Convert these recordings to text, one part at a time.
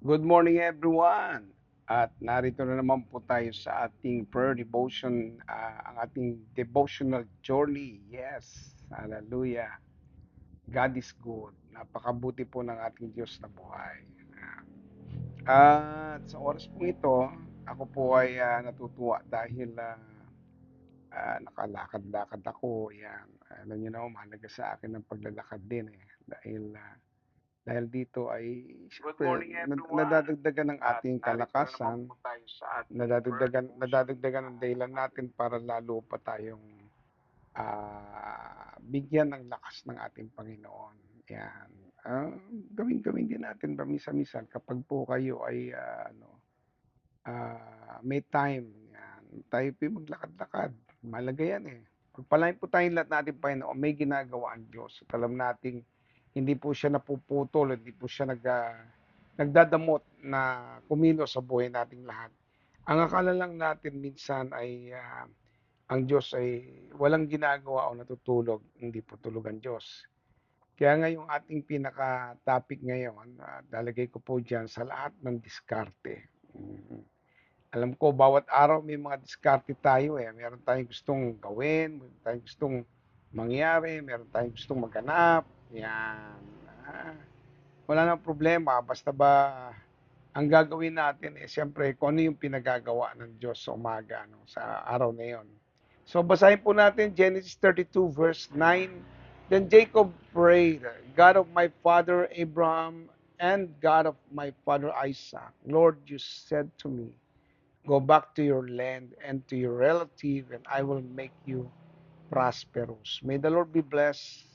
Good morning everyone! At narito na naman po tayo sa ating prayer devotion, ang ating devotional journey. Yes, hallelujah. God is good. Napakabuti po ng ating Diyos na buhay. At sa oras po ito, ako po ay natutuwa dahil nakalakad-lakad ako. Yan. Alam niyo na, mahalaga sa akin ang paglalakad din eh. Dahil dito ay siyempre nadadagdagan ng ating kalakasan, nadadagdagan ng dahilan natin para lalo pa tayong bigyan ng lakas ng ating Panginoon. Yan. Gawin-gawin din natin paminsan-minsan kapag po kayo ay may time. Yan. Tayo po maglakad-lakad. Malaga yan eh. Pagpalain po tayong lahat natin, Panginoon, may ginagawa ang Diyos. At alam nating hindi po siya napuputol, hindi po siya nagdadamot na kumilos sa buhay nating lahat. Ang akala lang natin minsan ay ang Diyos ay walang ginagawa o natutulog, hindi po tulog ang Diyos. Kaya nga yung ating pinaka-topic ngayon, lalagay ko po dyan sa lahat ng diskarte. Alam ko, bawat araw may mga diskarte tayo eh. Meron tayong gustong gawin, meron tayong gustong mangyari, meron tayong gustong maganap. Yan. Ah, wala nang problema. Basta ba ang gagawin natin eh, siyempre, kung ano yung pinagagawa ng Diyos sa umaga, no, sa araw na yon. So, basahin po natin Genesis 32 verse 9. Then Jacob prayed, God of my father Abraham and God of my father Isaac, Lord, you said to me, go back to your land and to your relative, and I will make you prosperous. May the Lord be blessed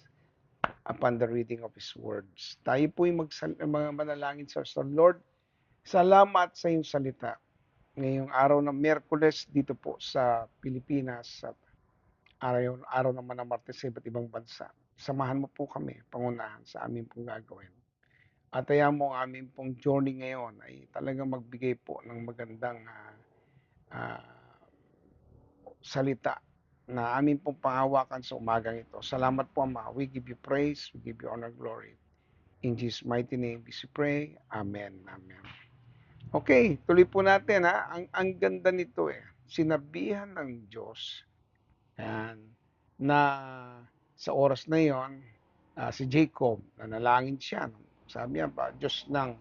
upon the reading of His words. Tayo po'y mga manalangin sa Lord. Salamat sa iyong salita. Ngayong araw ng Miyerkules dito po sa Pilipinas at araw naman ng Martes sa iba't ibang bansa. Samahan mo po kami, pangunahan sa aming pong gagawin. At ayaw mo ang aming pong journey ngayon ay talagang magbigay po ng magandang uh, salita na aming pong pangawakan sa umagang ito. Salamat po, Ama. We give you praise, we give you honor, glory. In Jesus' mighty name, we pray. Amen. Amen. Okay, tuloy po natin ha. Ang ganda nito eh. Sinabihan ng Diyos yan, na sa oras na yon, si Jacob, nanalangin siya. Sabi niya pa, Diyos ng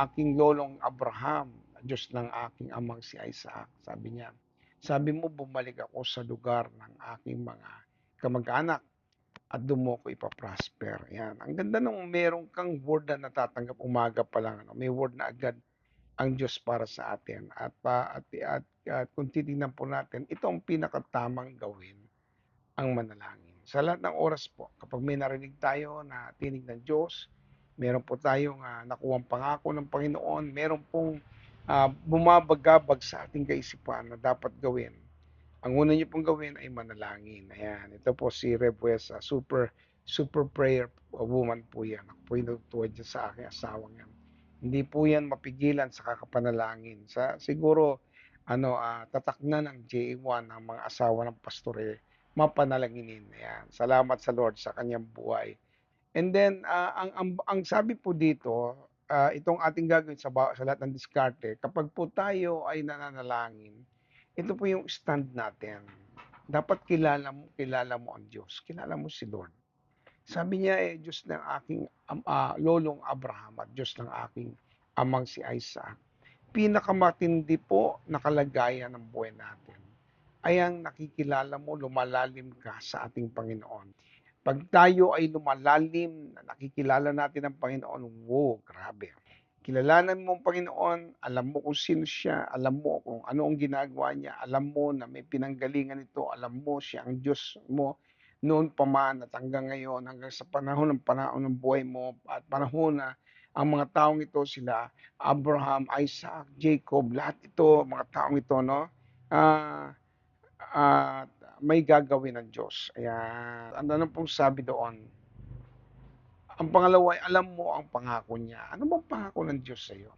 aking lolong Abraham, Diyos ng aking amang si Isaac. Sabi niya, sabi mo, bumalik ako sa lugar ng aking mga kamag-anak at doon mo ko ipaprosper. Yan. Ang ganda nung meron kang word na natatanggap umaga pa lang. Ano? May word na agad ang Diyos para sa atin. At kung titingnan po natin, ito ang pinakatamang gawin, ang manalangin. Sa lahat ng oras po, kapag may narinig tayo na tinig ng Diyos, meron po tayong nakuwang pangako ng Panginoon, meron pong bumabagabag sa ating kaisipan na dapat gawin. Ang una niyo pong gawin ay manalangin. Ayan, ito po si Rev Wes, super prayer woman po yan. Ako po yung natutuwa dyan sa aking asawang yan. Hindi po yan mapigilan sa kakapanalangin. Siguro, tatak na ng J1 ang mga asawa ng pastore, mapanalanginin. Ayan. Salamat sa Lord sa kanyang buhay. And then, ang sabi po dito, itong ating gagawin sa lahat ng diskarte, kapag po tayo ay nananalangin, ito po yung stand natin. Dapat kilala mo ang Diyos. Kilala mo si Lord. Sabi niya eh, Diyos ng aking lolong Abraham at Diyos ng aking amang si Isaac. Pinakamatindi po na kalagayan ng buhay natin ay ang nakikilala mo, lumalalim ka sa ating Panginoon. Pag tayo ay lumalalim, na nakikilala natin ang Panginoon, wow, grabe. Kilalanan mo ang Panginoon, alam mo kung sino siya, alam mo kung ano ang ginagawa niya, alam mo na may pinanggalingan ito, alam mo siya ang Diyos mo noon pa man at hanggang ngayon, hanggang sa panahon ng buhay mo at panahon na ang mga taong ito sila, Abraham, Isaac, Jacob, lahat ito, mga taong ito, no? Ah, at may gagawin ng Diyos. Ayan. Ano pong sabi doon? Ang pangalawa ay alam mo ang pangako niya. Ano bang pangako ng Diyos sa iyo?